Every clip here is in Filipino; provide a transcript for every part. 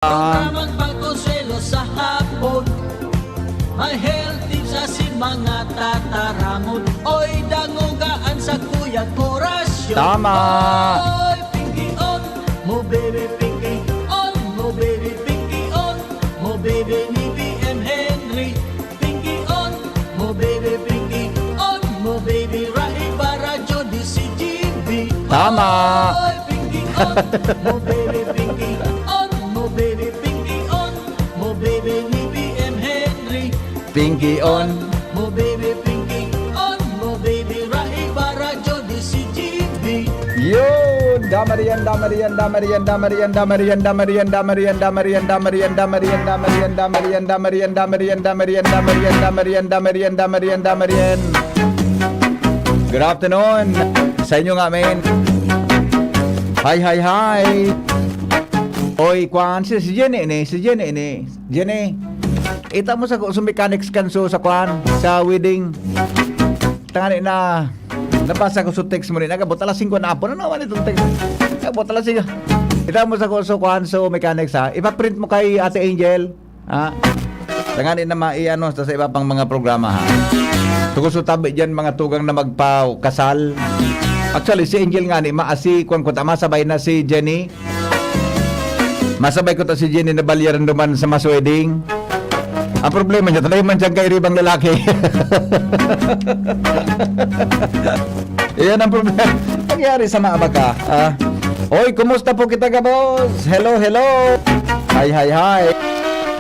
Programang pagkonselo sa hapon, may health tips sa si mga tataramon. Oy, dangugaan sa kuya korasyon. Tama. Oy, pinky on, mo baby pinky on, mo baby pinky on, mo baby ni BM Henry. Pinky on, mo baby pinky on, mo baby Rahiba Radyo di si GB. Tama. Oy, pinky on, mo baby pinky on, mo baby pinky on, mo baby ni BM Henry. Pinky on. Mo baby pinky on, mo baby Rahiba Radyo di si GB. Yun! Damarian, damarian, damarian, damarian, damarian, damarian, damarian, damarian, damarian, damarian, damarian, damarian, damarian, damarian, damarian, damarian, damarian, damarian, damarian, damarian. Good afternoon sa inyo nga, men. Hi, hi, hi. Oy, kwan, si Jenny ni, si Jenny ni. Jenny, ita mo sa mechanics kanso sa kwan, sa wedding. Tangani na, napasa ko sa text mo rin. Nagabot alas 5 na po. Ano naman itong text? Nagabot alas 5. Ita mo sa kwan, so mechanics ha. Ipaprint mo kay Ate Angel. Ha? Tangani na maiano sa iba pang mga programa ha. Tugos so tabi dyan mga tugang na magpa-kasal. Actually, si Angel nga ni maasi kung masabay na si Jenny. Masabay ko to si Jenny na balyaran duman sa mas wedding. Ang problema niya, talagang man dyan kay ribang lalaki. Iyan ang problema. Nangyari sa mga baka. Oy, kumusta po kita ka, boss? Hello, hello. Hi, hi, hi.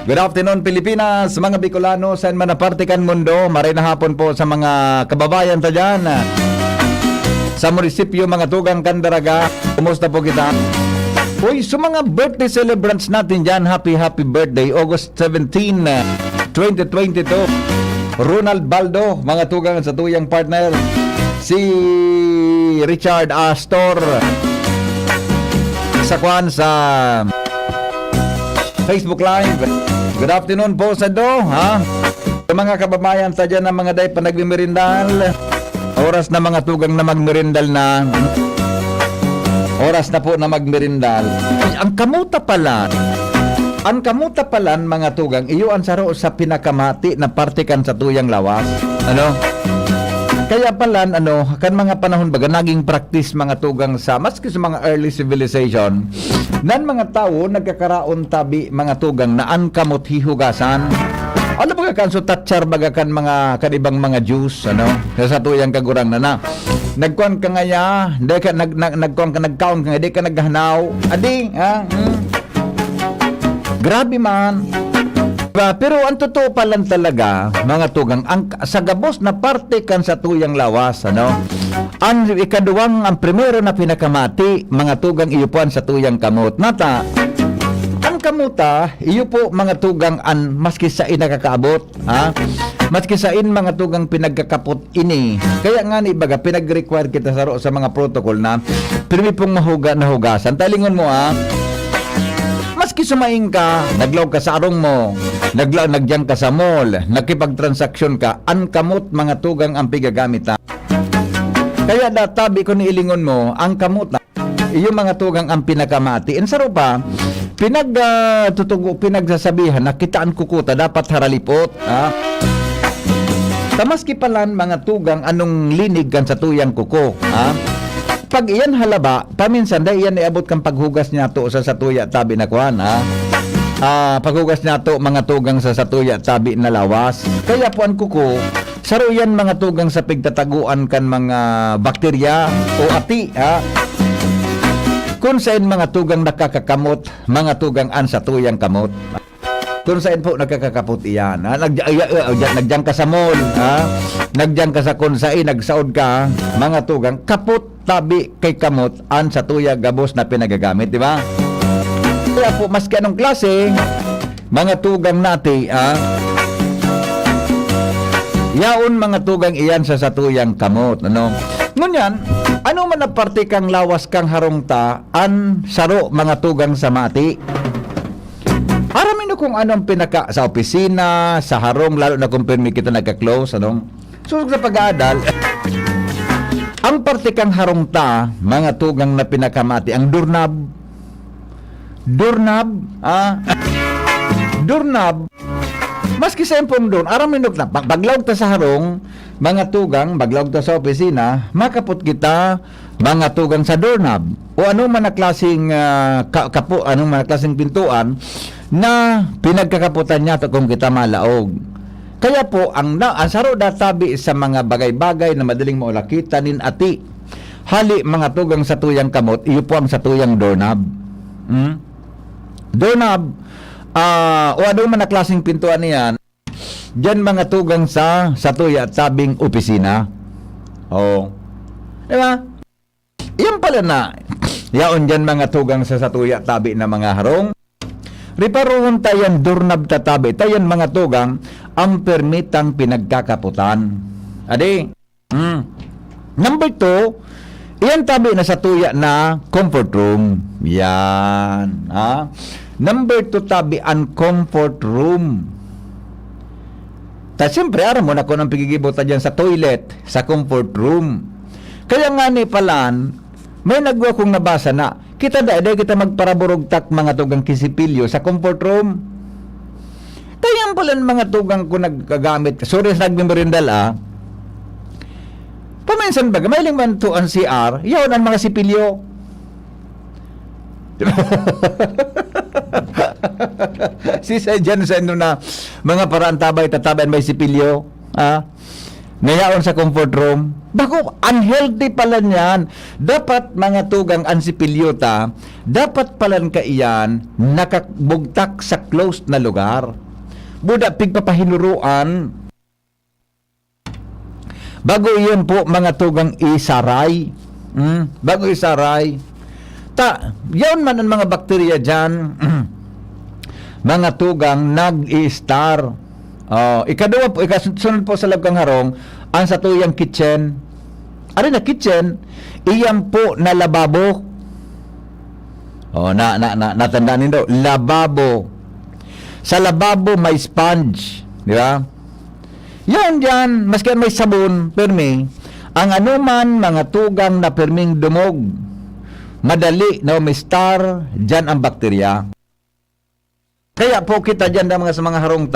Good afternoon, Pilipinas, mga Bicolano, saan man napartikan mundo. Maray na hapon po sa mga kababayan ta dyan. Sa munisipyo, mga tugang Candaraga. Kumusta po kita? Uy, sa mga birthday celebrants natin dyan, happy birthday, August 17, 2022. Ronald Baldo, mga tugang sa tuyang partner. Si Richard Astor. Sa kwan sa Facebook Live. Good afternoon po sa do, ha? Sa mga kababayan sa dyan ng mga day pa nagmimirindal. Oras na mga tugang na magmirindal na. Oras na po na magmerindal. Ang kamuta pala, mga tugang, iyo ang saro sa pinakamati na partikan sa tuyang lawas. Ano? Kaya pala, kan mga panahon baga, naging practice mga tugang sa, maski sa mga early civilization, nan mga tao nagkakaraon tabi mga tugang na an kamot hihugasan. Ano baga kan so tatchar baga kan mga kanibang mga juice, sa tuyang kagurang na. Nagkuhan ka ngaya, nagkuhan ka nagkaon ka, di ka naghanaw. Adi, ha? Grabe man. Pero ang totoo pa lang talaga, mga tugang, sa gabos na parte kan sa tuyang lawas, ang ikaduwang, ang primero na pinakamati, mga tugang iyupuan sa tuyang kamot. Nata, ang kamuta, iyo po mga tugang an maski sa inakakaabot, ha? Maski sa mga tugang pinagkakapot ini. Kaya nga ni baga pinag-require kita sa mga protocol na pirmi pong nahugasan. Talingon mo maski sumaing ka, naglaw ka sa arong mo, nagyang ka sa mall, nakipagtransaksyon ka, an kamot mga tugang ang pigagamit. Kaya databi ko ni ilingon mo, ang kamot iyo mga tugang ang pinakamati. Ensaro pa, pinagsasabihan na kitaan kukuta dapat haralipot, ha? Tamaski palan mga tugang anong linig kan sa tuyang kuko, ha? Pag iyan halaba, paminsan dahil iyan iabot kang paghugas niya to sa tuya tabi na kuhan, ha? Paghugas niya to mga tugang sa tuya tabi na lawas. Kaya po ang kuko, saro yan mga tugang sa pigtataguan kan mga bakterya o ati, ha? Kung saan mga tugang nakakakamot, mga tugang an sa tuyang kamot. Kung saan po nagkakakapot iyan, ha? Nagyang ka sa mall, ha? Nagyang ka sa konsai, nagsaod ka, mga tugang, kapot tabi kay kamot, an sa tuya gabos na pinagagamit, di ba? Kaya po, maski anong klase, mga tugang nati, ha? Yaon mga tugang iyan sa tuyang kamot, Ngunyan, ano man na parte kang lawas kang harongta, an saro mga tugang sa mati? Aramin kung anong pinaka sa opisina, sa harong, lalo na kung permi kita nagka-close, Susog sa pag-aadal, ang parte kang harongta, mga tugang na pinakamati, ang doorknob, Doorknob, doorknob, maski sa impong doon, aram minok na, baglawag ta sa harong, mga tugang, baglawag ta sa opisina, makapot kita, mga tugang sa doorknob, o ano man na klaseng, anong man na klaseng pintuan, na pinagkakaputan niya to kung kita malaog. Kaya po, ang saro databi sa mga bagay-bagay na madaling maulakita nin ati, hali mga tugang sa tuyang kamot, iyo po ang sa tuyang doorknob. Doorknob, o ano man na klaseng pintuan niyan, dyan mga tugang sa tuya at sabing opisina. Diba? Yan pala na, yaon dyan mga tugang sa tuya at tabi na mga harong. Riparoon tayan doorknob tatabi, tayan mga tugang, ang permitang pinagkakaputan. Adi, number 2, iyan tabi na sa tuya na comfort room. Yan. Number 2 tabi ang comfort room. Siyempre, aram mo na ko ng pigigibota dyan sa toilet, sa comfort room. Kaya nga ni palan, may nagwa kong nabasa na, kita kita magparaburugtak mga tugang kisipilyo sa comfort room. Kaya palan mga tugang ko nagkagamit. Sorry sa nagmemorindal paminsan baga, may man to ang CR, yun ang mga sipilyo. Sisa dyan sa na mga paraan tatabay may sipilyo. Ngayon sa comfort room. Bako, unhealthy pala niyan. Dapat mga tugang ang sipilyo dapat palan ka iyan nakabugtak sa closed na lugar. Buda pigpapahinuruan. Bago iyon po mga tugang isaray. Bago isaray. Yaon man ang mga bakterya dyan. Mga tugang nag-i-star. Ikaduwa po, ikasunod po sa labkang harong, ang sa tuyang kitchen. Ari na kitchen, iyan po na lababo. Natandaan nindo, lababo. Sa lababo may sponge, di ba? Yan dyan, maski may sabon, permi, ang anuman mga tugang na perming dumog, madali na may star, dyan ang bakterya. Kaya po kita dyan na sa mga harong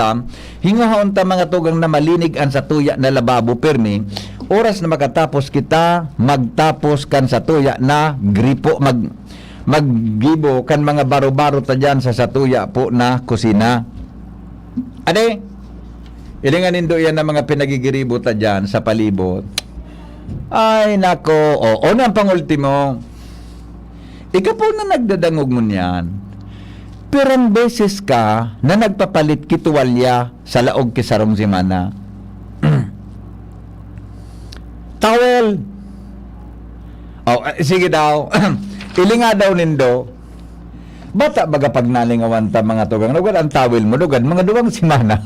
hingahaon mga tugang na malinig ang sa tuya na lababo, permi, oras na makatapos kita, magtapos kan sa tuya na gripo, maggibo kan mga baro-baro ta dyan sa tuya po na kusina. Ade, ilingan nindo yan na mga pinagigiribo ta dyan sa palibot. Ay, nako. O na ang pangultimo. Ikaw po na nagdadangog mo niyan. Pirang beses ka na nagpapalit kituwalya sa laog kisarong simana. Towel. Sige daw. Ilinga daw nindo. Bata baga pag nalingawan ta mga tugang. Nagwala ang towel mo. Dugan, mga duwang simana.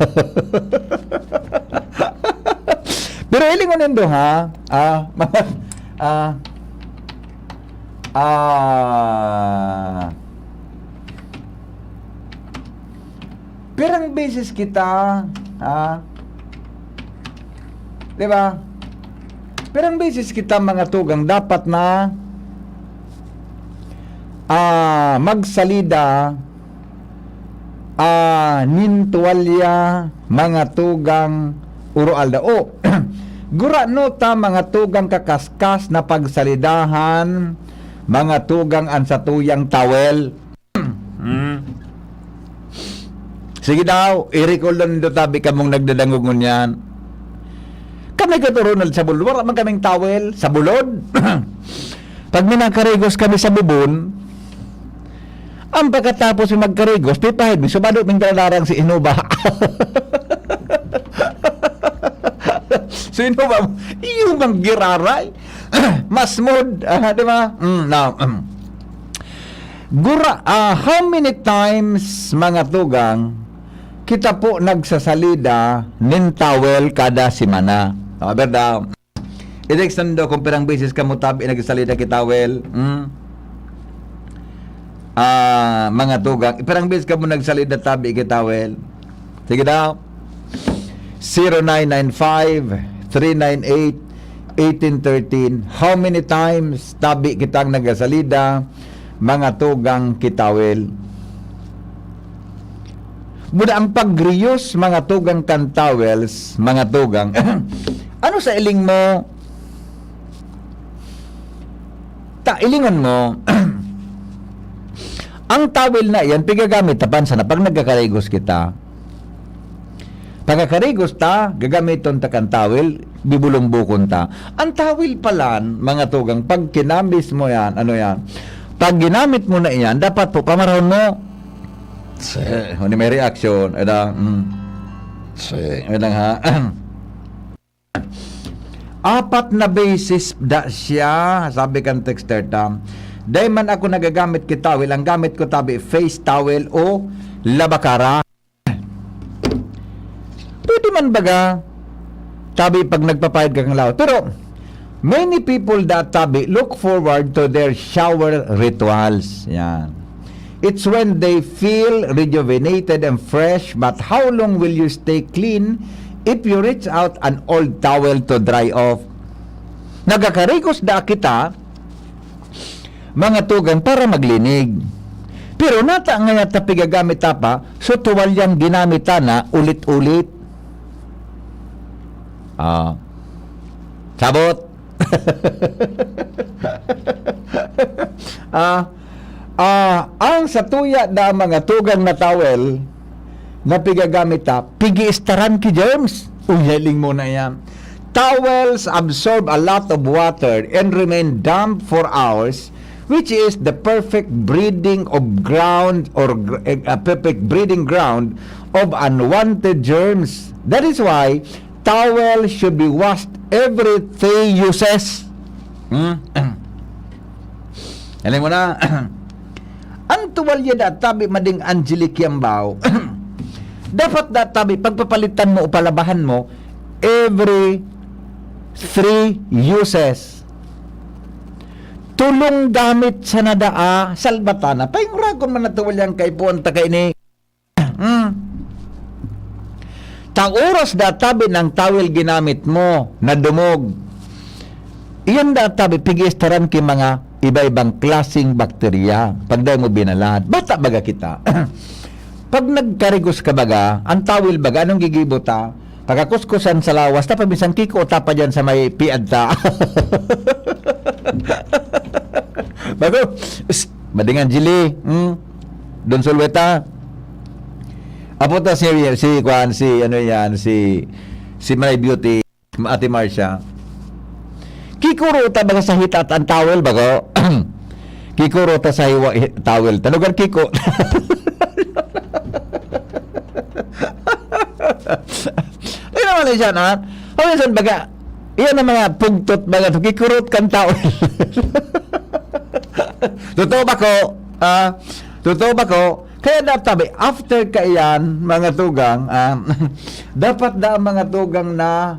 Pero ilingon nindo ha. Pirang beses kita, di ba? Pirang beses kita mga tugang dapat na magsalida nintualya mga tugang uroalda. Gura no ta mga tugang kakaskas na pagsalidahan mga tugang ang satuyang tawel. Sige daw, i-recall lang nito tabi kamong nagdadangungon yan. Kami katurunal sa bulod. Wala man kaming towel sa bulod. Pag minakaregos kami sa bubon, ang pagkatapos yung magkaregos, pipahid, subado ming dalarang si Inuba. So Inuba, yung mang giraray, masmod, di ba? Gura, how many times mga tugang, kita po nagsasalida nin towel kada simana. Berda. I-extend do kung pirang beses ka mo tabi nagsasalida ki towel. Mga tugang, pirang beses ka mo nagsalida tabi ki towel. Sige daw. 0995-398-1813. How many times tabi kitang nagsasalida mga tugang ki towel? Muna ang pag-reuse mga tugang kan towels, mga tugang. Ano sa iling mo? Ilingon mo. Ang towel na yan, pigagamit tapan sana pag nagkakarigos kita. Pagkakarigos ta, gagamiton ta kan towel, bibulong bukon ta. Ang towel palan, mga tugang, pag kinambis mo yan, ano yan, pag ginamit mo na yan, dapat po pamarahon mo. Hindi may reaction. Ha. Apat na basis da siya, sabi kan texter tam. Dahil man ako nagagamit ki towel, ang gamit ko tabi face towel o labakara. Pwede man baga tabi pag nagpapahid ka ng laot. Pero many people that tabi look forward to their shower rituals. Yan. It's when they feel rejuvenated and fresh, but how long will you stay clean if you reach out an old towel to dry off? Nagakarikos da kita, mga tugang, para maglinig. Pero nata nga tapigagamit pa, so tuwalyang ginamit na ulit-ulit. Sabot. Ang satuya na mga tugang na towel na pigagamit pigi-istaran ki germs. Uyaling mo na yan. Towels absorb a lot of water and remain damp for hours, which is the perfect breeding of ground or perfect breeding ground of unwanted germs. That is why towel should be washed every 3 uses. Alam mo na. Ang tuwalya da tabi mading Angelic Yambao. Dapat da tabi pagpapalitan mo o palabahan mo every 3 uses. Tulong gamit sa nadaa salbatana. Payong ragon man natuwalyang kay puwanta kay ni. Tang oras da tabi ng towel ginamit mo na dumog. Iyan da tabi pigistaran ki mga iba-ibang klasing bakterya pag daw mo binalad. Bata baga kita. Pag nagkarigos ka baga, ang towel baga, anong gigibot ta? Pagkakuskusan sa lawas, ta pabisan kiko ta pa dyan sa may piad ta. Bago, madingan jili. Don Solweta. Apo ta si Manay Beauty, Ate Marcia. Kikuro ta baga sa hitat ang towel bago. Kikuro ta sa hiwa towel. Talugan kiko. Ay naman siya na. Ano yan baga? Iyan ang mga pugtot baga. Kikurot kang towel. Totoo ba ko? Totoo ba ko? Kaya dapat after kaiyan mga tugang, dapat da mga tugang na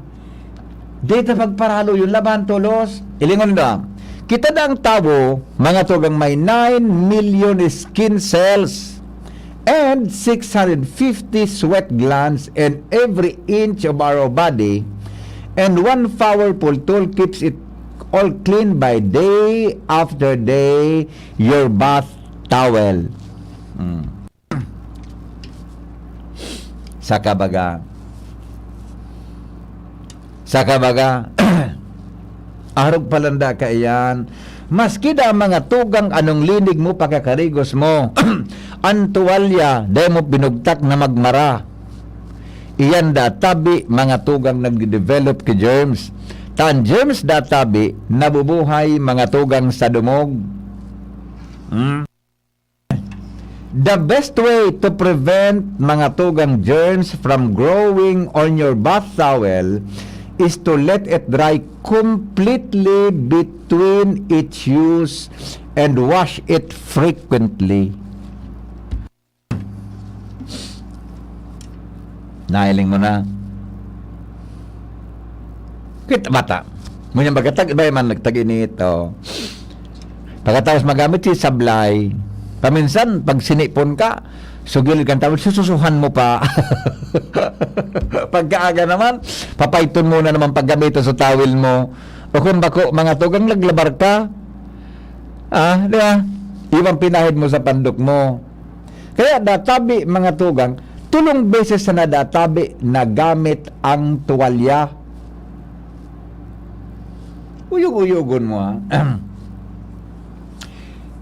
dito pagparalo yung laban tulos. Ilingon na. Kita na ang tao, mga tugang may 9 million skin cells and 650 sweat glands in every inch of our body, and one powerful tool keeps it all clean by day after day, your bath towel. Sakabaga arog palanda ka iyan. Maski da mga tugang anong linig mo pagkakarigos mo. Ang tuwalya dahil mo binugtak na magmara. Iyan da tabi mga tugang nagde-develop ki germs. Tan germs da tabi nabubuhay mga tugang sa dumog. The best way to prevent mga tugang germs from growing on your bath towel is to let it dry completely between each use and wash it frequently. Nailing mo na. Kita bata. Munyan bagatag iba man nagtag-init. Pagkatapos magamit si sablay, paminsan pag sinipon ka, sugil kang tawag, sususuhan mo pa. Pagkaaga naman, papaiton mo na naman paggamitan sa towel mo. O kung bako, mga tugang laglabar ka, di ba? Ibang pinahid mo sa pandok mo. Kaya databi mga tugang, tulong beses na nadatabi na gamit ang tuwalya. Uyog-uyogon mo ha.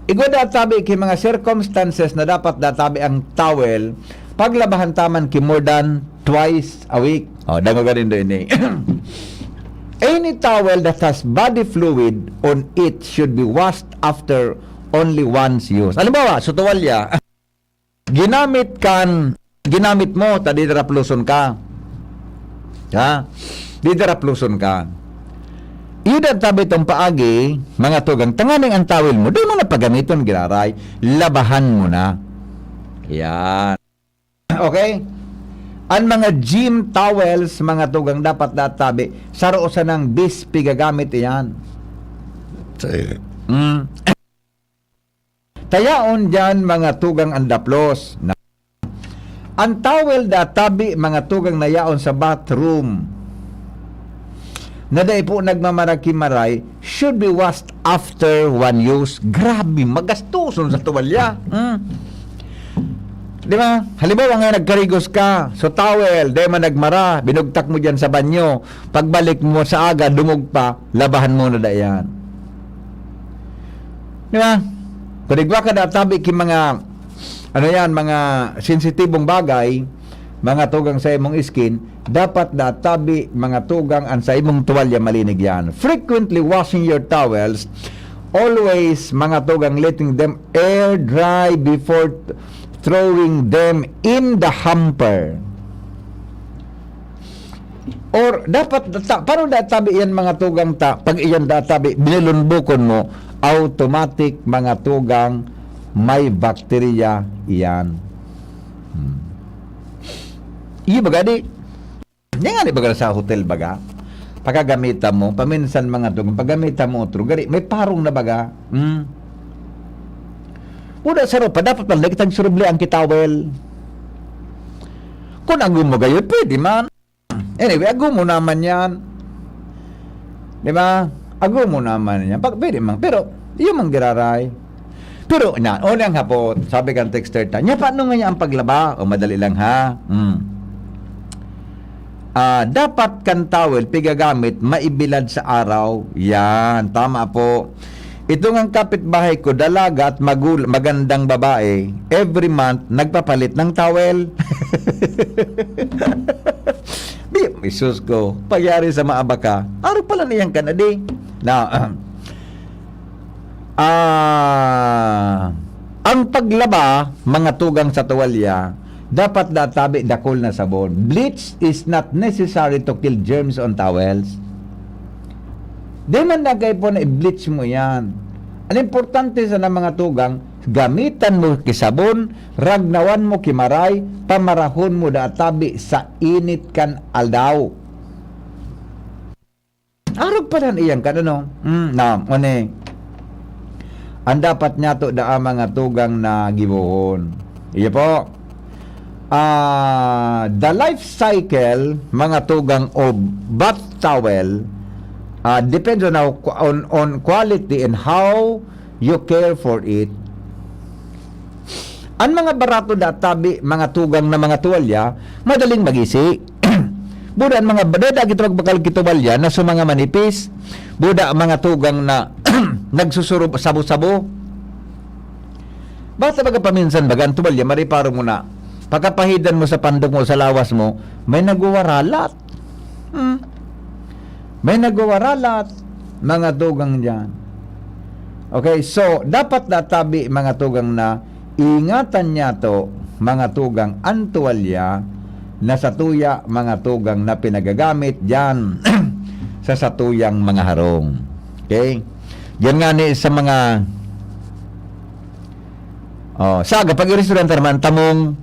Igwa databi kay mga circumstances na dapat databi ang towel paglabahan taman ki more than twice a week. Dango ganin do ini. Any towel that has body fluid on it should be washed after only once use. Halimbawa, sa tuwalya, ginamit mo, tadi darapluson ka. Ha? Di darapluson ka. Ida tabi itong paagi, mga tugang, tanganing ang towel mo, di mo na pagamiton, giraray, labahan mo na. Yan. Okay? Ang mga gym towels, mga tugang, dapat databi, saroosan ng bis, pigagamit iyan. Tayaon dyan, mga tugang, andaplos. Ang towel databi, mga tugang, nayaon sa bathroom, na dahil po nagmamaraki-maray, should be washed after one use. Grabe, magastuson sa tuwalya. Di ba? Halimbawa nga nagkarigos ka, so towel, dahil man nagmara, binugtak mo dyan sa banyo, pagbalik mo sa aga, dumog pa, labahan mo na dayan. Di ba? Kung igwa ka databi ki mga, mga sensitibong bagay, mga tugang sa imong skin, dapat databi mga tugang ang sa imong tuwalya malinig yan. Frequently washing your towels, always mga tugang letting them air dry before throwing them in the hamper. Or dapat paano databi yan mga tugang pag iyan databi binilunbukon mo, automatic mga tugang may bakterya iyan. Iya baga di. Yan nga di baga sa hotel baga. Pagkagamitan mo, paminsan mga tugang, paggamitan mo otro, gari, may parong na baga. Una sa ropa, dapat pala kitang surubli ang kitawel. Kung agum mo gayon, pwede man. Anyway, agum mo naman yan. Di ba? Agum mo naman yan. Pwede man. Pero, yun mang giraray. Pero, unang hapot, sabi kang texter ta, nya, paano nga niya ang paglaba? O madali lang ha? Dapat kan towel, pigagamit, maibilad sa araw. Yan, tama po. Ito ng kapitbahay ko, dalaga at magandang babae, every month, nagpapalit ng towel. Isus ko, pagyari sa maabaka, araw pala niyang kanadi. Now, ang paglaba, mga tugang sa tuwalya, dapat databi dakol na sabon. Bleach is not necessary to kill germs on towels. Di man nagay po na i-bleach mo yan. Ang importante sa mga tugang, gamitan mo kisabon, ragnawan mo kimaray, pamarahon mo databi sa init kan aldaw. Arog pa rin iyan ka, ano? Ang dapat niya to da mga tugang na gibuhon. Iya po. The life cycle, mga tugang of bath towel, depends on quality and how you care for it. Ang mga barato databi, mga tugang na mga tuwalya, madaling magisi. Buda ang mga badada gitawag bakal kituwalya na sa mga manipis. Buda ang mga tugang na nagsusurub sabo-sabo. Basta baga paminsan baga ang tuwalya, mariparo mo na. Pagkapahidan mo sa pandong mo, sa lawas mo, may nagwawaralat. May nagwawaralat, mga tugang dyan. Okay, so, dapat databi, mga tugang na, ingatan niya to, mga tugang, ang tuwalya, na sa tuya, mga tugang na pinagagamit dyan, sa satuyang mga harong. Okay? Yan nga ni sa mga saga, pag i-restaurant naman, tamong.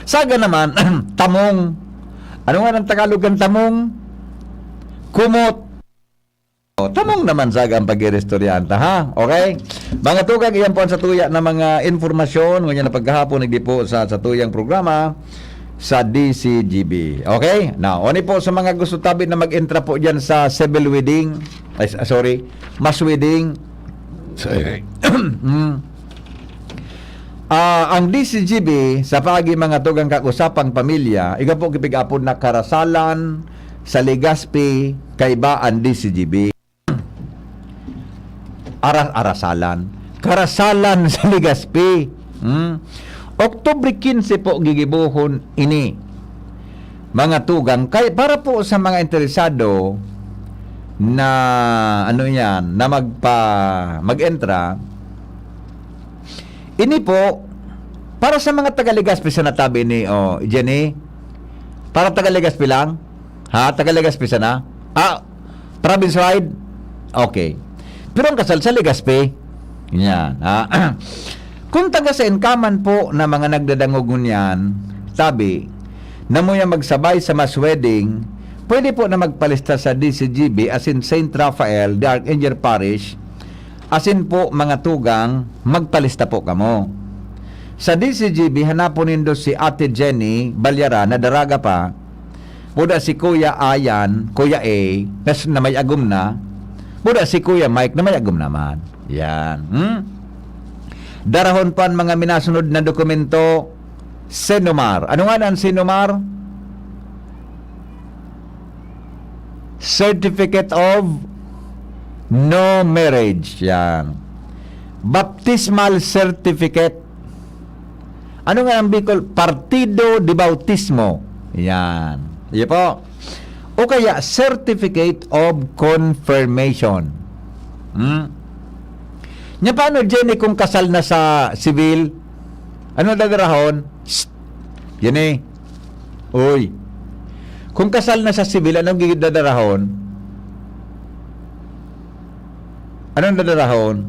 Saga naman, tamong. Ano nga ng Tagalog ang tamong? Kumot. Tamong naman saga ang pag-i-restaurant, ha? Okay? Mga tugang, iyan po ang satuya na mga informasyon. Ngunyan na pagkahapon, nagdipo sa satuyang programa sa DCGB. Okay? Now, oni po sa mga gusto tabi na mag-intra po dyan sa civil wedding, mass wedding, Ang DCGB sa pagi mga tugang kakusapang pamilya, ikaw po kipig-apod na karasalan sa Legazpi kaiba ang DCGB. Arasalan. Karasalan sa Legazpi. Oktubre 15 po gigibuhon ini. Mga tugang kay para po sa mga interesado na na mag-entra. Ini po para sa mga taga Legazpi sa natabi ni Jenny. Para taga Legazpi lang? Ha, taga Legazpi sana? Province wide? Okay. Pero ang kasal sa Legazpi. Yan, kung taga sa Enkaman po na mga nagdadangogon yan, sabi, na mo yung magsabay sa mass wedding, pwede po na magpalista sa DCGB as in St. Raphael, the Archangel Parish, as in po mga tugang, magpalista po kamo. Sa DCGB, hanapon nindo si Ate Jenny Balyara na daraga pa, buda si Kuya Ayan, Kuya A, na may agum na, buda si Kuya Mike na may agum naman. Yan. Darahon pan mga minasunod na dokumento, Senomar. Ano nga ang Senomar? Certificate of No Marriage. Yan. Baptismal Certificate. Ano nga ang Bicol? Partido de Bautismo. Yan. Yan po. O kaya, Certificate of Confirmation. Nya paano, Jenny, kung kasal na sa civil? Ano dadarahon? Jenny. Uy. Kung kasal na sa civil, anong gigit dadarahon? Anong dadarahon?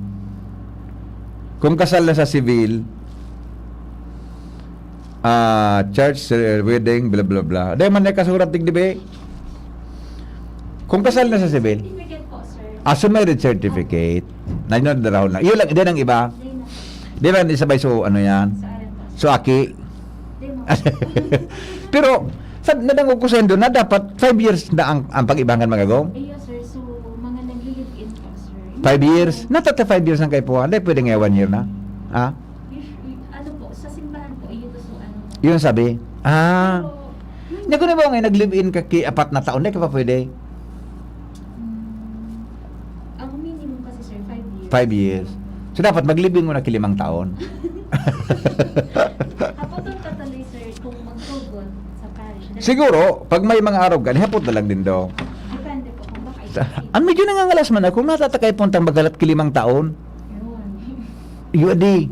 Kung kasal na sa civil, church, wedding, blah blah blah. Dahil man na kasurat tigdibe. Kung kasal na sa civil, Certificate po, sir. so marriage certificate. Na yun dadarahon lang. Yun lang, din ang iba. Di ba, isabay so, ano yan? Sa alam po. So, aki. Di mo. Pero, sa nadangog ko sa na dapat 5 years na ang pag-ibangan magagong. Yes, sir. So, mga nag-live-in po, sir. 5 years? Natata 5 years ang kay po. Hindi, pwede nga 1 year na. Usually, ano po, sa simbahan po, yun so ano. Yun sabi. Pero, Hindi ko na ba ngayon nag-live-in ka 4 na taon? Hindi ka pa pwede. ang minimum kasi, sir, 5 years. 5 years. So, dapat mag-live-in mo na 5 taon. Hapotong kataloy, sir, kung magtugon sa parish. Siguro, pag may mga araw gali, hapot na lang din do. Depende po kung baka isipin. Ang medyo nangangalas man ako, kung natatakay puntang magalat 5 taon. Yun. Di.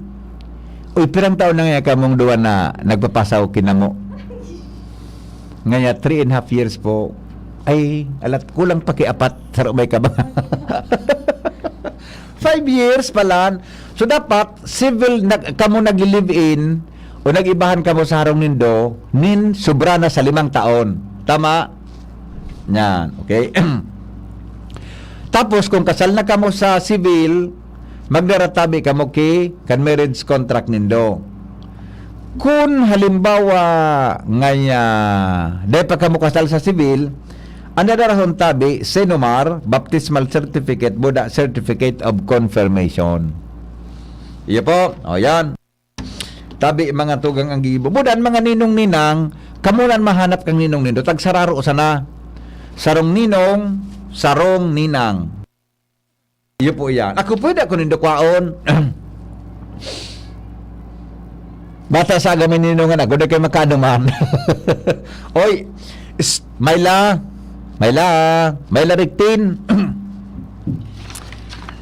Uy, pirang taon na nga kamong duwa na nagpapasaw kinamo. Ngaya, 3.5 years po. Ay, alat, kulang pa apat sa rumay ka ba? 5 years pala. So, dapat, civil, kamo nag-live-in o nag-ibahan kamo sa harong nindo, sobra na sa 5 taon. Tama? Yan, okay? Tapos, kung kasal na kamo sa civil, magdaratabi kamo kan marriage contract nindo. Kung halimbawa ngaya dahil pa kamo kasal sa civil, ang darahon tabi Senomar baptismal certificate buda certificate of confirmation. Iya po. O yan. Tabi mga tugang ang gibo. Budan mga ninong ninang, kamulan mahanap kang ninong nindo. Tagsararo sana. Sarong ninong, sarong ninang. Iyo po yan. Ako pwede ako nindo kwaon. Bata sa agamin ninungan ako, na kayo makanuman. Oy, Mayla, Riktin.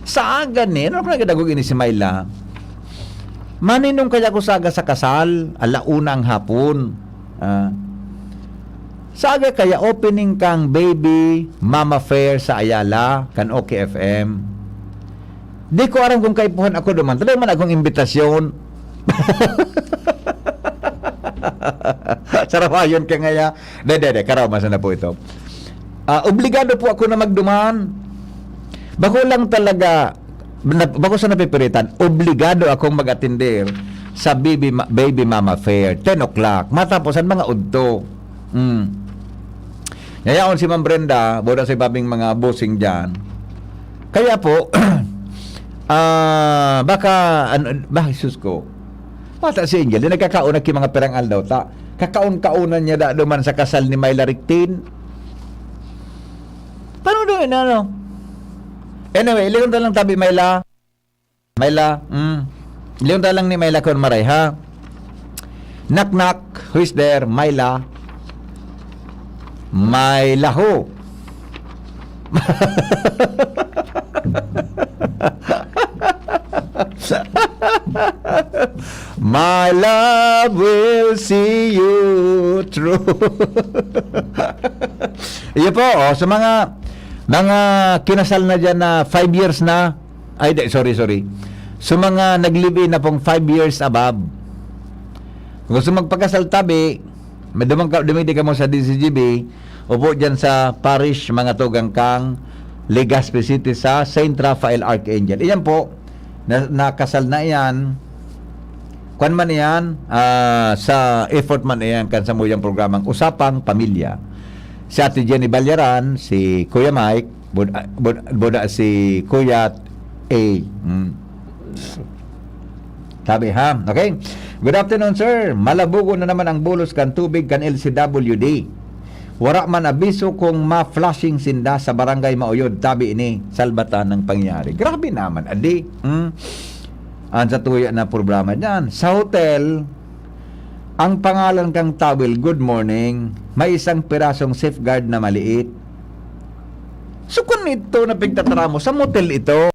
Sa aga ni, ano ko nagdagog ini si Mayla? Maninong kaya ko saga sa kasal, alauna ang hapon. Saga kaya opening kang baby mama fair sa Ayala, kan OKFM. Di ko aram kung kaipuhan ako duman. Talagang man akong imbitasyon. Sarawayon ka ngaya. De, karamasan na po ito. Obligado po ako na magduman. Bako lang talaga, bako sa napipiritan, obligado akong mag-atender sa baby mama fair, 10 o'clock. Mataposan mga udto. Yayaon si Ma'am Brenda, boda sa babing mga bossing dyan. Kaya po, baka, Jesus ko, Mata si Angel, di nagkakauna ki mga perang aldaw ta. Kakaon-kaunan niya da duman sa kasal ni Myla Rictin. Paano doon, ano? Anyway, liyon ta lang tabi, Myla. Myla, liyon ta lang ni Myla kon maray, ha? Knock, knock. Who is there? Myla. Myla ho. My love will see you through. Iyo po, sa mga kinasal na dyan na 5 years na, sorry. Sa mga nag-live-in na pong 5 years above, kung gusto magpagkasal tabi, dumidi ka mo sa DCGB, upo dyan sa parish, mga tugang kang Legazpi City sa St. Raphael Archangel. Iyan po, nakasal na iyan. Kwan man iyan, sa effort man iyan kan sa muyang programang Usapang Pamilya. Si Ate Jenny Balyaran, si Kuya Mike, buda si Kuya A. Sabi ha, okay? Good afternoon, sir. Malabugo na naman ang bulos kan tubig kan LCWD. Wara man abiso kung ma-flushing sinda sa barangay Mauyod. Tabi ini, salbatan ng pangyari. Grabe naman, adi. Ang sa tuya na programa niyan. Sa hotel, ang pangalan kang towel, good morning, may isang pirasong safeguard na maliit. So kung ito na pigtatara mo, sa motel ito,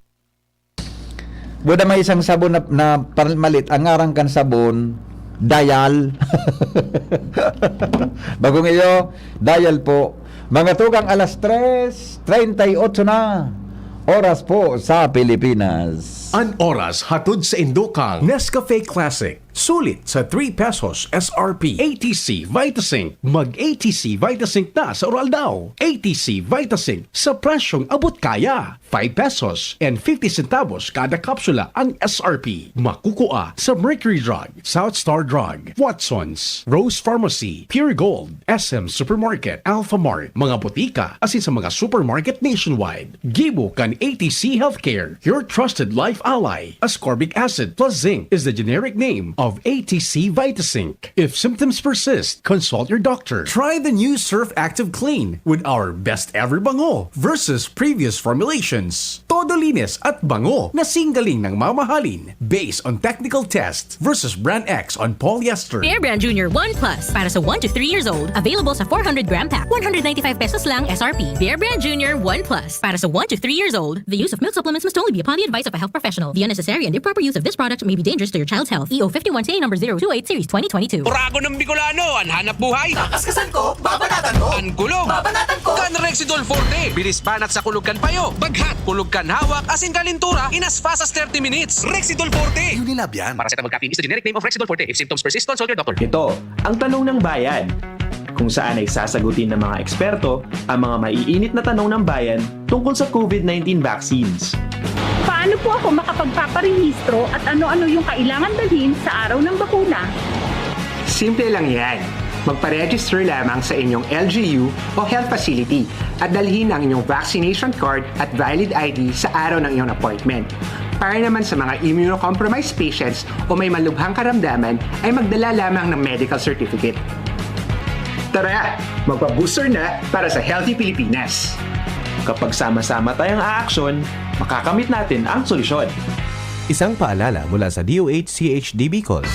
buda may isang sabon na malit, ang ngarang kan sabon, Dial. Bagong iyo, Dial po. Mga tugang 3:38 na. Oras po sa Pilipinas. An oras hatod sa Indokang Nescafe Classic. Sulit sa 3 pesos SRP. ATC Vitasync. Mag-ATC Vitasync na sa oral daw. ATC Vitasync sa presyong abot kaya. 5 pesos and 50 centavos kada kapsula ang SRP. Makukuha sa Mercury Drug, South Star Drug, Watsons, Rose Pharmacy, Pure Gold, SM Supermarket, Alpha Mart, mga butika, asin sa mga supermarket nationwide. Gibo kan ATC Healthcare, your trusted life ally. Ascorbic acid plus zinc is the generic name of ATC Vitasync. If symptoms persist, consult your doctor. Try the new Surf Active Clean with our best ever bango versus previous formulations. Todo linis at bango na singgaling ng mamahalin based on technical test versus Brand X on polyester. Bear Brand Junior 1 Plus para sa 1 to 3 years old. Available sa 400-gram pack. 195 pesos lang SRP. Bear Brand Junior 1 Plus para sa 1 to 3 years old. The use of milk supplements must only be upon the advice of a health professional. The unnecessary and improper use of this product may be dangerous to your child's health. EO 51CA number 028 series 2022. Urago ng Bicolano, ang hanap buhay. Kaskasan ko, babanatan ko. Ang gulong. Babanatan ko. Kan Rexidol Forte. Bilis banat sa kulog kan payo. Baghat, kulog kan hawak, asin kalintura in as fast as 30 minutes. Rexidol Forte. Unilab yan. Paracetamol caffeine is the generic name of Rexidol Forte. If symptoms persist, consult your doctor. Ito, ang tanong ng bayan. Kung saan ay sasagutin ng mga eksperto ang mga maiinit na tanong ng bayan tungkol sa COVID-19 vaccines. Paano po ako makapagpaparehistro at ano-ano yung kailangan dalhin sa araw ng bakuna? Simple lang yan. Magpa-register lamang sa inyong LGU o health facility at dalhin ang inyong vaccination card at valid ID sa araw ng iyong appointment. Para naman sa mga immunocompromised patients o may malubhang karamdaman ay magdala lamang ng medical certificate. Tara, magpa-booster na para sa Healthy Pilipinas! Kapag sama-sama tayong aaksyon, makakamit natin ang solusyon. Isang paalala mula sa DOH-CHD Bicol.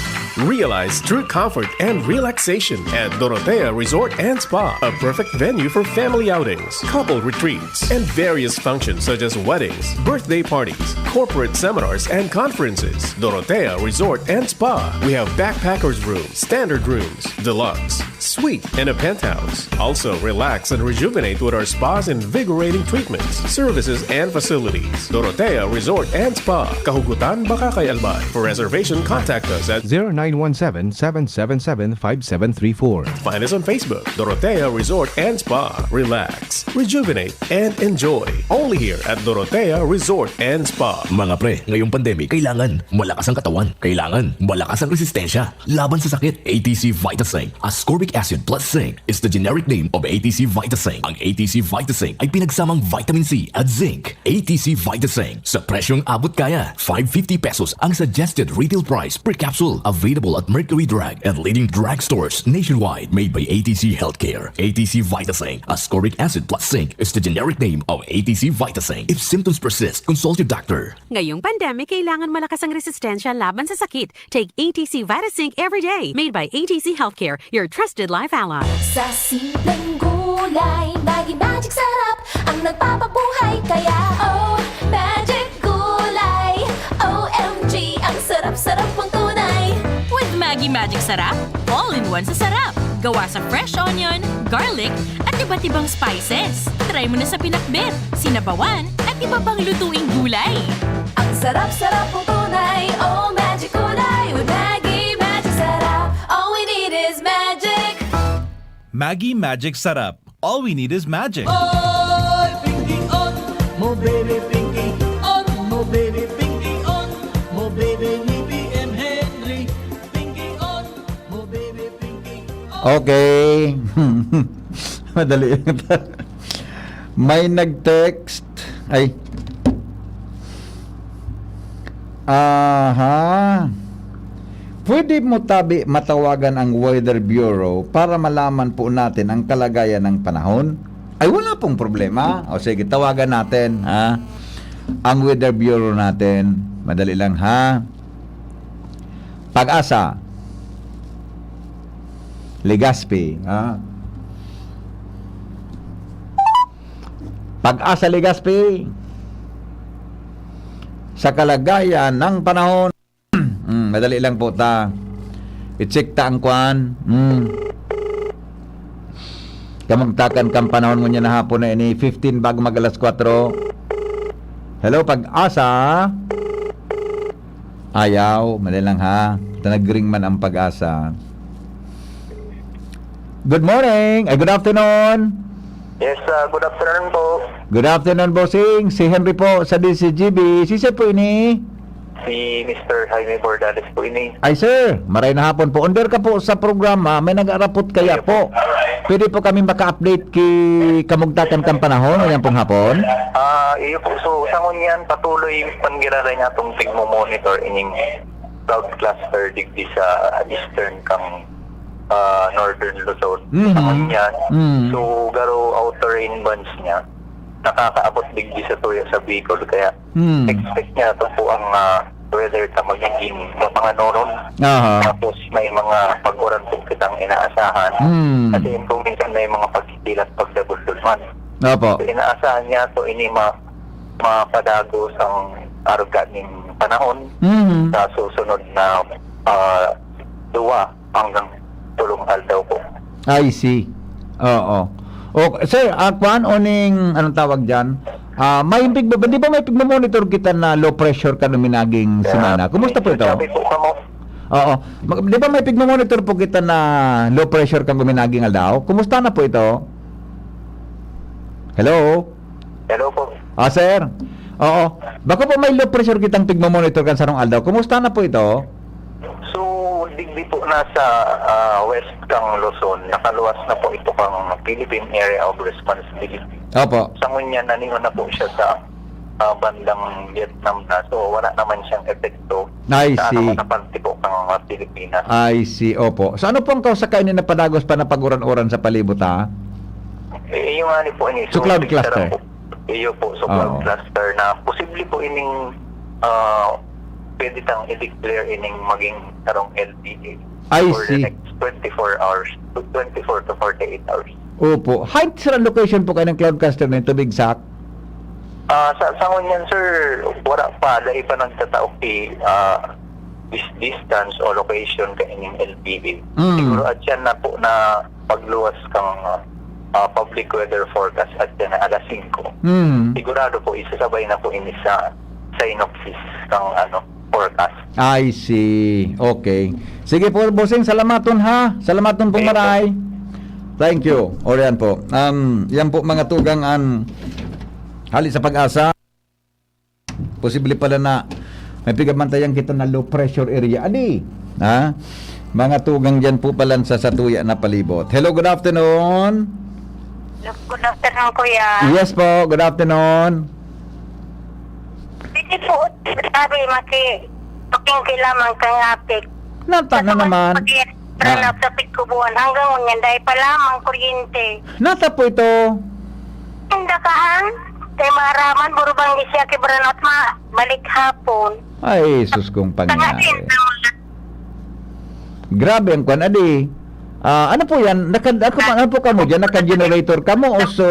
Realize true comfort and relaxation at Dorotea Resort and Spa, a perfect venue for family outings, couple retreats, and various functions such as weddings, birthday parties, corporate seminars, and conferences. Dorotea Resort and Spa. We have backpackers rooms, standard rooms, deluxe, suite, and a penthouse. Also, relax and rejuvenate with our spas and invigorating treatments, services, and facilities. Dorotea Resort and Spa, Kahugutan, Bakakay, Albay. For reservation, contact us at 0917-777-5734. Find us on Facebook, Dorotea Resort and Spa. Relax, rejuvenate, and enjoy. Only here at Dorotea Resort and Spa. Mga pre, ngayong pandemic, kailangan malakas ang katawan. Kailangan malakas ang resistensya. Laban sa sakit, ATC Vitasync, Ascorbic acid plus zinc is the generic name of ATC Vitasync. Ang ATC Vitasync ay pinagsamang vitamin C at zinc. ATC Vitasync, sa presyong abot kaya, 550 pesos ang suggested retail price per capsule. Available at Mercury Drug and leading drugstores nationwide. Made by ATC Healthcare. ATC Vitasync, ascorbic acid plus zinc is the generic name of ATC Vitasync. If symptoms persist, consult your doctor. Ngayong pandemic, kailangan malakas ang resistensya laban sa sakit. Take ATC Vitasync every day. Made by ATC Healthcare, your trusted life ally. Sa simpleng gulay, Magic Sarap ang nagpapabuhay. Kaya oh, Magic Gulay, OMG, ang sarap-sarap mong tunay. With Magic Sarap, all-in-one sa sarap. Gawa sa fresh onion, garlic, at iba't ibang spices. Try mo na sa pinakbet, sinabawan, at iba pang lutuing gulay. Ang sarap-sarap mong tunay, oh Magic Gulay. With Magic Sarap, all we need is magic. Maggie Magic Sarap. All we need is magic. Oy, Pinky on, mo baby Pinky on, mo baby Pinky on, mo baby ni BM Henry. Pinky on, mo baby Pinky on. Okay. Madali. May nag-text. Ay. Aha. Pwede mo matawagan ang Weather Bureau para malaman po natin ang kalagayan ng panahon? Ay, wala pong problema. O sige, tawagan natin, ha? Ang Weather Bureau natin. Madali lang, ha? Pag-asa. Legazpi, ha? Pag-asa Legazpi. Sa kalagayan ng panahon. Madali lang po ta. I-check ta ang kwan. Kamagtakan kang panahon mo niya na hapon na ini 15 bago mag alas 4. Hello, Pag-asa. Ayaw, madali lang ha. Nag-ring man ang Pag-asa. Good morning. Ay, good afternoon. Yes, good afternoon po. Good afternoon, bossing. Si Henry po sa DCGB. Si sir po ini. Si Mr. Jaime Bordales po ini. Ay sir, maray na hapon po. Under ka po sa programa, may nag-arapot kaya po. Pwede po kami maka-update kamugtakan kang panahon ngayong pong hapon? Iyo po. So, sa ngunyan, patuloy pangiraray nga itong tigmo-monitor ining cloud cluster digdi sa eastern kang northern Luzon. Sa ngunyan, so garo outer rain bands niya, nakakaabot digdi sa tuya sa Bicol. Kaya expect niya ito po ang weather na magiging mga noron. Tapos may mga pag-uran po kitang inaasahan. Kasi yung kung minsan may mga pagkitilat pagdabundol man. Opo. So, inaasahan niya ito ini mapadago sang aruga ng panahon sa susunod na 2 hanggang 3 aldaw po. I see. Oo. Okay. Sir, kwan oning anong tawag diyan? May di ba may pigmo-monitor kita na low pressure ka nung minaging semana? Kumusta po ito? Sabi po kamo. Oo. Di ba may pigmo-monitor po kita na low pressure ka guminaging aldaw? Kumusta na po ito? Hello? Hello po. Sir. Oo. Baka po may low pressure kitang pigmo-monitor kan sarong aldaw. Kumusta na po ito? So, digdi po nasa west kang Luzon, nakaluwas na po ito kang Philippine Area of Responsibility. Opo. Sa ngunyan, naningon na po siya sa bandang Vietnam na. So, wala naman siyang epekto I sa see. napanti po kang Pilipinas. I see. Opo. So, ano pong kausakain na padagos pa na paguran-uran sa palibot, ha? Yung ano po ini. So, cloud cluster. Iyo po, so cloud cluster na posible po ining pwede tang i-declare ining maging tarong LPA for the next 24 hours, 24 to 48 hours. Opo. Height sir ang location po kayo ng cloud cluster na ito, Big Sack? Sa ngunyan, sir, wala pa. Dahil pa nagtataok distance o location ka ining LPA. Siguro at yan na po na pagluwas kang public weather forecast at yan na alas 5. Sigurado po, isasabay na po ini sa synopsis kang forecast. I see. Okay. Sige po, bossing. Salamaton ha. Salamaton po maray. Thank you. O yan po. Yan po mga tugang hali sa Pag-asa. Posible pala na may pigamantayan kita na low pressure area. Adi. Ha? Mga tugang dyan po pala sa Satuya na palibot. Hello, good afternoon. Good afternoon, Kuya. Yes po, good afternoon. Pwede po, sabi, paking lamang kang apik. Nata na naman. Pagkirap sa pikubuan hanggang unyan dahil pa lamang kuryente. Nata po ito. Hindakaan, kay maraman, burubang isya kibranot balik hapon. Ay, sus kong pangyari. Grabe ang kwan, adi. Ano po yan? Ano po kamo dyan? Naka-generator kamo o so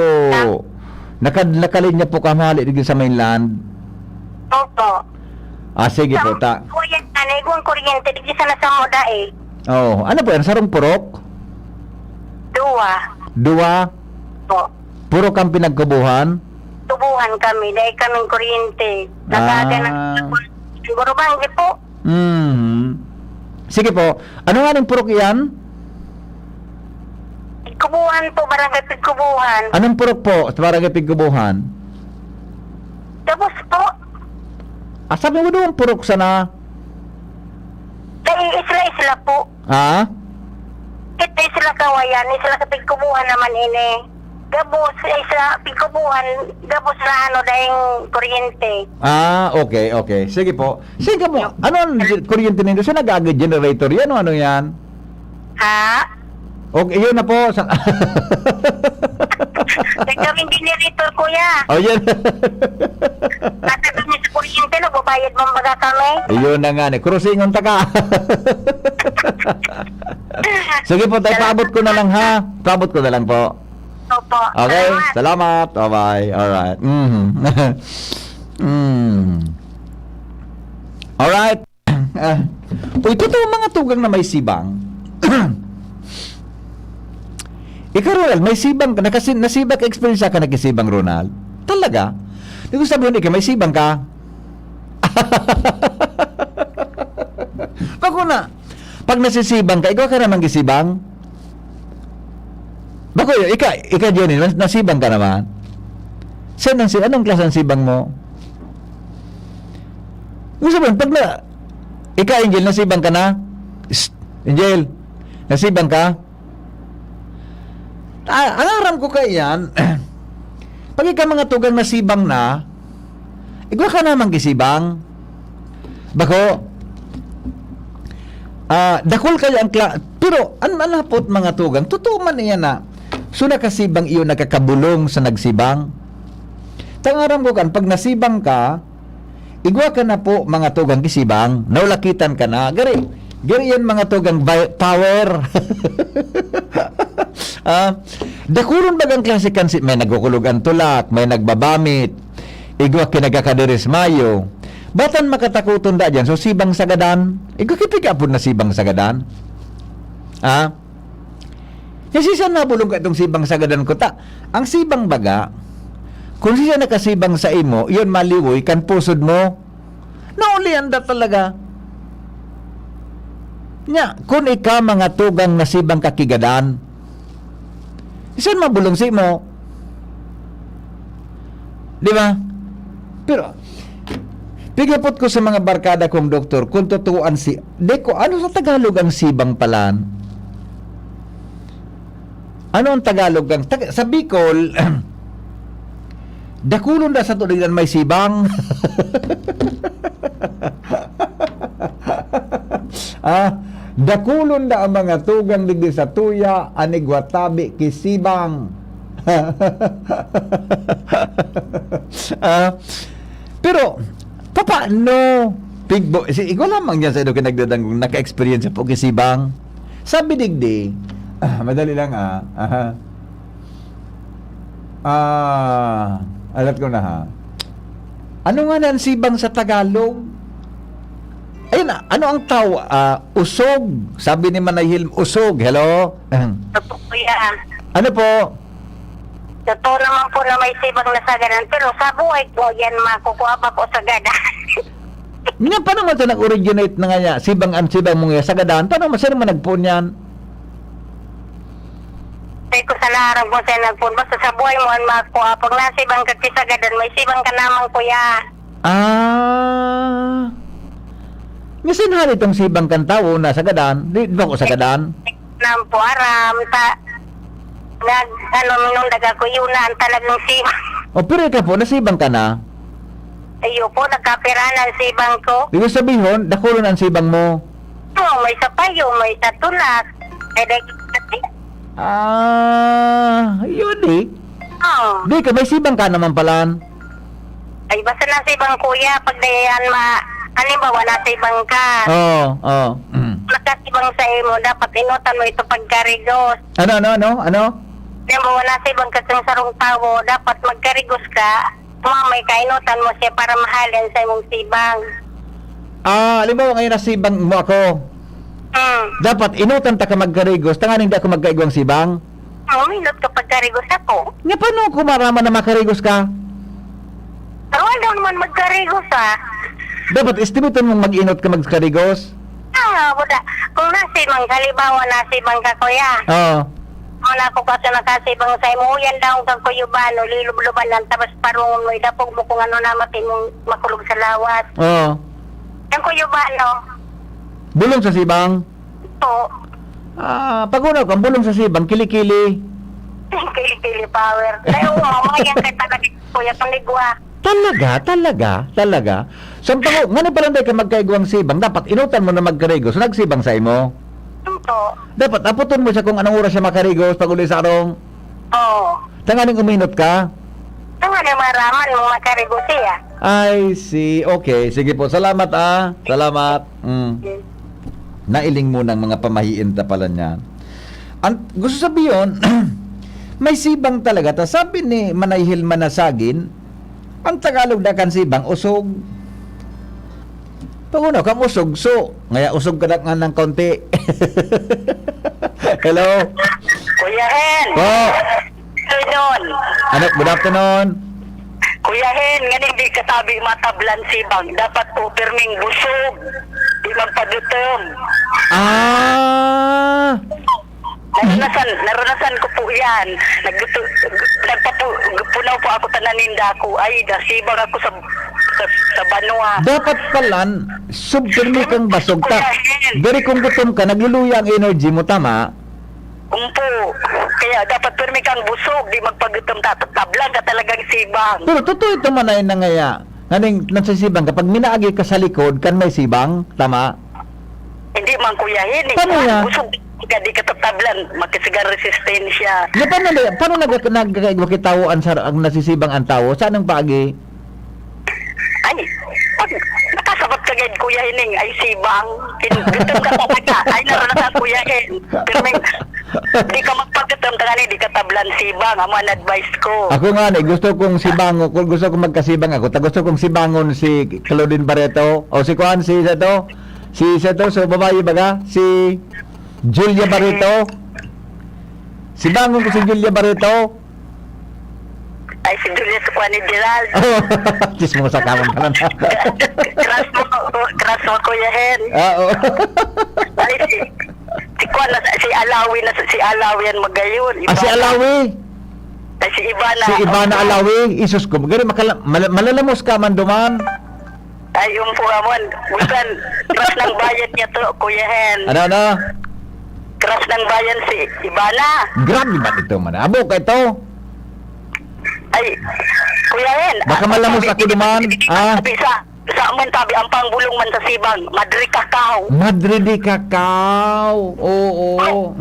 nakalinya po kamo hali sa mainland? Opo. Sige po, Kuya, anay kong kuryente, di sana sa moda eh. Oh, ano po yan? Sarong purok? Dua? Po. Puro kang pinagkubuhan? Tubuhan kami, dahil kaming kuryente. Nakaga ng burubang po. Sige po. Ano nga ng purok yan? Kubuhan po, barangay Pigkubuhan. Anong purok po sa barangay Pigkubuhan? Tapos po, Sabi mo doon purok sana? dahil isla-isla po. Kita isla kawayan, isla sa Pigkubuhan naman ini. Gabos, isla Pigkubuhan, gabos na dahil kuryente. Okay. Sige po. Sige po. Ano ang kuryente nito? So nag-generator yan o ano yan? Okay, yun na po. Nagkaming generator, Kuya. Yan. At kami sa kuryente, nagbabayad mo baga kami. Yun na nga. Cruisingon ta ka. Sige po, tayo paabot ko na lang ha. Paabot ko na lang po. Opo. Okay, salamat. Bye-bye. Alright. Alright. Totoo mga tugang na may sibang. Ikaw, Ronald, may sibang ka, nasibak experience ka nagkisibang, Ronald? Talaga? Hindi ko sabihin, ikaw, may sibang ka? Bako na, pag nasisibang ka, ikaw ka naman gisibang? Bako, ikaw, Jenny, nasibang ka naman? Anong klaseng sibang mo? Gusto mo, pag na, ikaw, Angel, nasibang ka na? Angel, nasibang ka? Ang aram ko kay yan, pag ikaw mga tugang nasibang na, ikaw ka namang gisibang. Bako, dakol kayo ang pero, anapot mga tugang, totoo man iyan na, so nakasibang iyo nakakabulong sa nagsibang. Tangaram ko kan, pag nasibang ka, igwa ka na po mga tugang gisibang, naulakitan ka na, gari yan mga tugang power. Dakulon bagang klase kansi, may nagkukulugan tulak, may nagbabamit, igwa kinagakadiris mayo. Batan makatakuton da dyan, so sibang sagadan, igwa kipikapon na sibang sagadan. Kasi siya nabulong ka itong sibang sagadan ko ta. Ang sibang baga, kung siya nakasibang sa imo, yun maliwoy, kan pusod mo, naulian da talaga. Kung ika mga tugang nasibang kakigadan, isan mabulong si mo. Di ba? Pero, pigapot ko sa mga barkada kong doktor, kung tutuan Deko, ano sa Tagalog ang sibang palan? Ano ang Tagalog ang... sa Bicol, dakulon na sa tuligan may sibang. Dakulon na ang mga tugang digdi sa tuya, anigwatabi kisibang. Pero, paano? Pigbo, ikaw lamang yan sa ito kinagdadang naka-experience po kisibang. Sabi digdi, madali lang alat ko na ha. Ano nga na ang sibang sa Tagalog? Ayun na, ano ang usog? Sabi ni Manay Hilm, usog. Hello? Kuya. Ano po? Totoo naman po na may sibang na sagadan, pero sa buhay ko, yan makukuha pa po sagadan. Nga, paano mo ito nag-originate na nga niya? Sibang mong sagadan? Paano mo sino man nagpun yan? Say ko sa larang ko siya nagpun. Basta sa buhay mo, makukuha. Pag nasibang ka sagadan, may sibang ka naman, Kuya. Misin hali itong sibang kan tao na sagadan. Di ba ko sagadan? Nang po aram, nung nagakuyunan talagang sibang. O pero ka po, nasibang ka na. Ayo po, nagkapiranan sibang ko. Ibig sabihin, dakulon ang sibang mo. May sa payo, may sa tulak. Yun eh. Oh. Di ka, may sibang ka naman palan. Ay, basta na sibang kuya, pag dayan halimbawa na sibang ka. Oo. Nakasibang sa imo, dapat inutan mo ito pagkarigos. Ano? Halimbawa na sibang ka sa sarong tao, dapat magkarigos ka. Mamay kainutan mo siya para mahalin sa imong sibang. Halimbawa ngayon nasibang mo ako. Dapat inutan ta ka magkarigos, tanganing di ako magkaigwang sibang. Minot ka pagkarigos ako. Nga paano kung maraman na makarigos ka? Tawal daw naman magkarigos Dapat estimaton mong mag-inot ka magkarigos. Wala. Kung nasibang, halimbawa nasibang ka kuya. Oo. Wala ko kasi nakasibang sa imo, yan daw kang kuyubano, lilubluban lang, tapos parungon mo, idapog mo kung ano na mong makulog sa lawas. Oo. Yung kuyubano. Bulong sa sibang? Oo. Pagunaw kang bulong sa sibang, kilikili. Kilikili power. Tayo mo, mga yan kay talaga, kuya, panigwa. Talaga. Sampa ko, nga pala ka magkaigwang sibang, dapat inutan mo na magkarigos, nagsibang sa imo. Dapat aputon mo siya kung anong oras siya makarigos pag uli sa arong. Oo. Tanganing uminot ka? Tanganing maraman mong makarigos siya. I see. Okay, sige po. Salamat Salamat. Nailing mo ng mga pamahiin ta pala niyan. Gusto sabihin, may sibang talaga. Sabi ni Manayhil Manasagin, ang Tagalog na kan sibang, usog. Pagunaw kang usog, so, ngaya usog ka na nga ng konti. Hello? Kuya Hen! Po! Afternoon! Good afternoon! Kuya Hen, nga hindi katabi matablan sibang, dapat po pirming busog, di magpadutom. Naranasan ko po yan. Nagpunaw po ako tananinda ko. Ay, nasibang ako sa banwa. Dapat palan, subpermi kang basog ta. Dari kung gutom ka, nagluluya ang energy mo, tama? Umpo. Kaya dapat pirmi kang busog, di magpagutom tablan ka talagang sibang. Pero totoo ito man ay nangaya. Nganing nagsisibang, kapag minaagi ka sa likod, kan may sibang, tama? Hindi man Kuya Hen. Paano yan? Busog ka, di ka tatablan, makisigar resistensya. Paano nagkakitawaan sa ang nasisibang ang tao? Saan ang paagi? Ay, pag nakasabat ka gayad Kuya Hen, ay sibang. Gutom ka talaga. Ay, naranasan Kuya Hen. Pero di ka magpaggutom tangali, di ka tablan sibang. Ang mga advice ko. Ako nga gusto kong sibangon, kung gusto kong magkasibang ako, gusto kong sibangon si Claudine Barreto, o si Juan, si Seto, so babae baga, si Julia Barreto. Sibangon ko si Julia Barreto. Ay, si Julia sa Juan ni Gerald. Diyos mo sa kamang ka na. Crush mo Kuya Hen. Oo. Ay, si Alawi yan magayon. Si Alawi? Ay, si Ivana. Si Ivana Alawi? Isus ko, gano'n malalamos ka man duman. Ay, po amon. Bukan, crush ng bayan niya to, Kuya Hen. Ano? Crush ng bayan si Ivana. Grabe ba ito man? Abo ka ito? Ay, Kuya Hen. Baka malamos ako duman. Sa amin tabi, ang pangbulong man sa sibang, Madri Cacao. Madri di Cacao. Oo.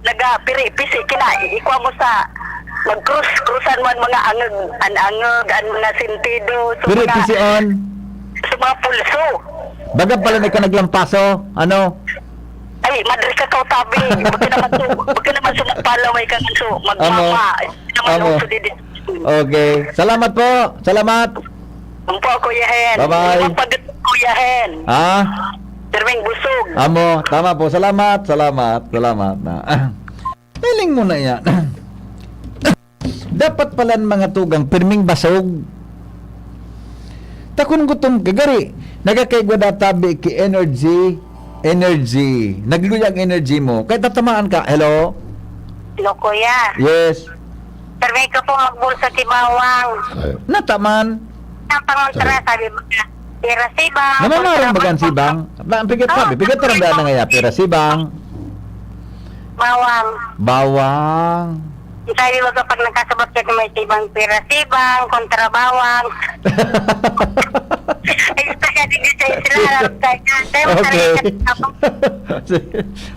Nagapiri-pisi, ikuha mo sa mag-cruisan man mga angag, mga sentido. Piri-pisi on? Sa mga pulso. Baga pala na ka naglampaso? Ano? Ay, Madri Cacao tabi. Baka naman sumagpalaway ka nga so, magmama. Okay. Salamat po. Salamat. Po, Kuya Hen. Bye-bye. Kuya Hen. Terming busog. Amo, tama po. Salamat. Piling mo na yan. Dapat pala mga tugang pirming basog. Takon gutom kagari. Nagakaigwa databi ki energy. Nagluyang energy mo. Kahit tatamaan ka. Hello? Hello, Kuya. Yes. Terming ka po magbulsa ti bawang. Nataman. Ang pangontra, sabi ba ka? Pira sibang. Namamarang bagan sibang. Ang pigat sabi, pigat tarandaan na nga pera sibang. Bawang. Bawang. Sabi mo kapag nagkasabot ka may sibang pira sibang, kontra bawang. Ay, kaya di sa sila. Okay.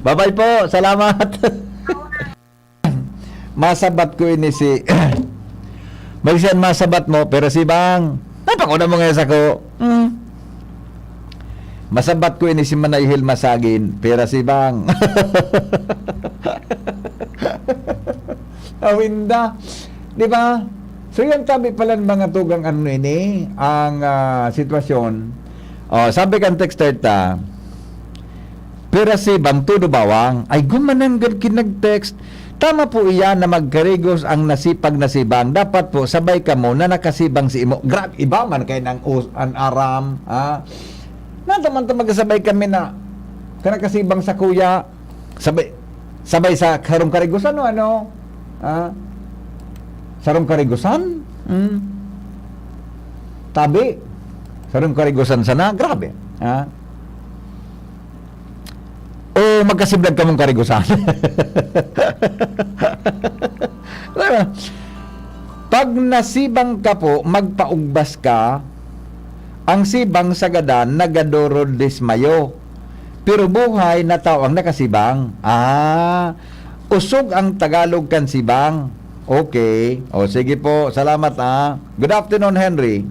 Bye-bye po. Salamat. Masabat ko ini si Magsiyan masabat mo pero si Bang napakuna mo ngayon sa ko. Masabat ko ini si Manayhil Masagin pero si Bang awinda, di ba? So yan tabi pala ng mga tugang ano ini ang sitwasyon. Sabi kan texter ta pero si Bang tudo bawang ay gumananggan kinag-text. Tama po iyan na magkarigos ang nasipag na sibang. Dapat po sabay ka mo na nakasibang si imo. Grab, iba man kayo ng aram. Nataman magkasabay kami na nakasibang sa kuya. Sabay sa karong karigusan o ano? Sarong karigusan? Tabi. Sarong karigusan sana. Grabe. O magkasiblag ka mong karigusan. Pag nasibang ka po, magpaugbas ka, ang sibang sagadan nagadoro dismayo. Pero buhay na tao ang nakasibang. Usog ang Tagalog kan sibang. Okay. O sige po, salamat Good afternoon, Henry.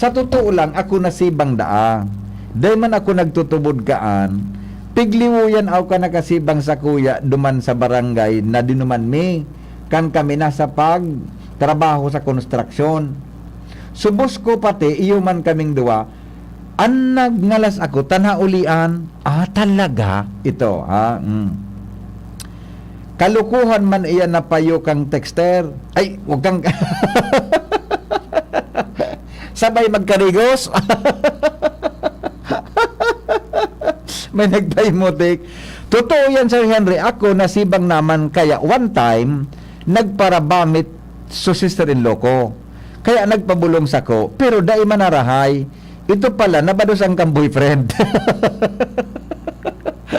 Sa totoo lang, ako nasibang daa. Dahil man ako nagtutubod kaan, pigliwuyan aw ka nakasibang sa kuya duman sa barangay na dinuman mi kan kami nasa trabaho sa konstruksyon. Subos ko pati iyo man kaming duwa an nagngalas ako tanhaulian talaga ito kalukuhan man iyan na payo kang texter ay wag kang sabay magkarigos. May nagpaimutik. Totoo yan, Sir Henry. Ako nasibang naman kaya one time nagparabamit so sister-in-law ko. Kaya nagpabulong sa ko. Pero dai manarahay. Ito pala, nabados ang kang boyfriend.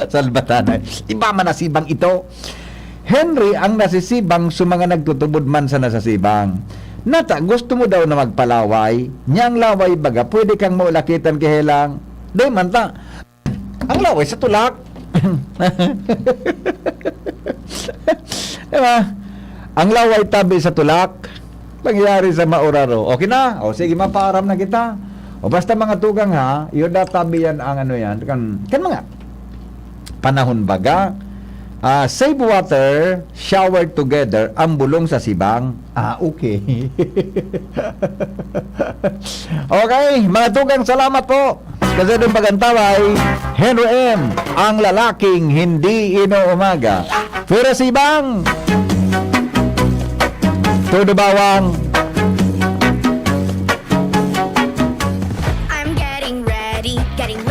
Salbatana. Iba man nasibang ito. Henry ang nasisibang sa mga nagtutubod man sa nasasibang. Nata, gusto mo daw na magpalaway. Niyang laway baga, pwede kang maulakitan kihelang. Dai man ta. Ang laway sa tulak. Diba? Ang laway tabi sa tulak. Pangyayari sa mauraro. Okay na? O sige, maparam na kita. O basta mga tugang yun na tabi yan ang ano yan. Kan mga panahon baga. Save water, shower together, ang bulong sa sibang. Okay. Okay, mga tugang, salamat po. Kasi doon pagantaway, Henry M., ang lalaking hindi inuumaga. Pero sibang, todo bawang. I'm getting ready, getting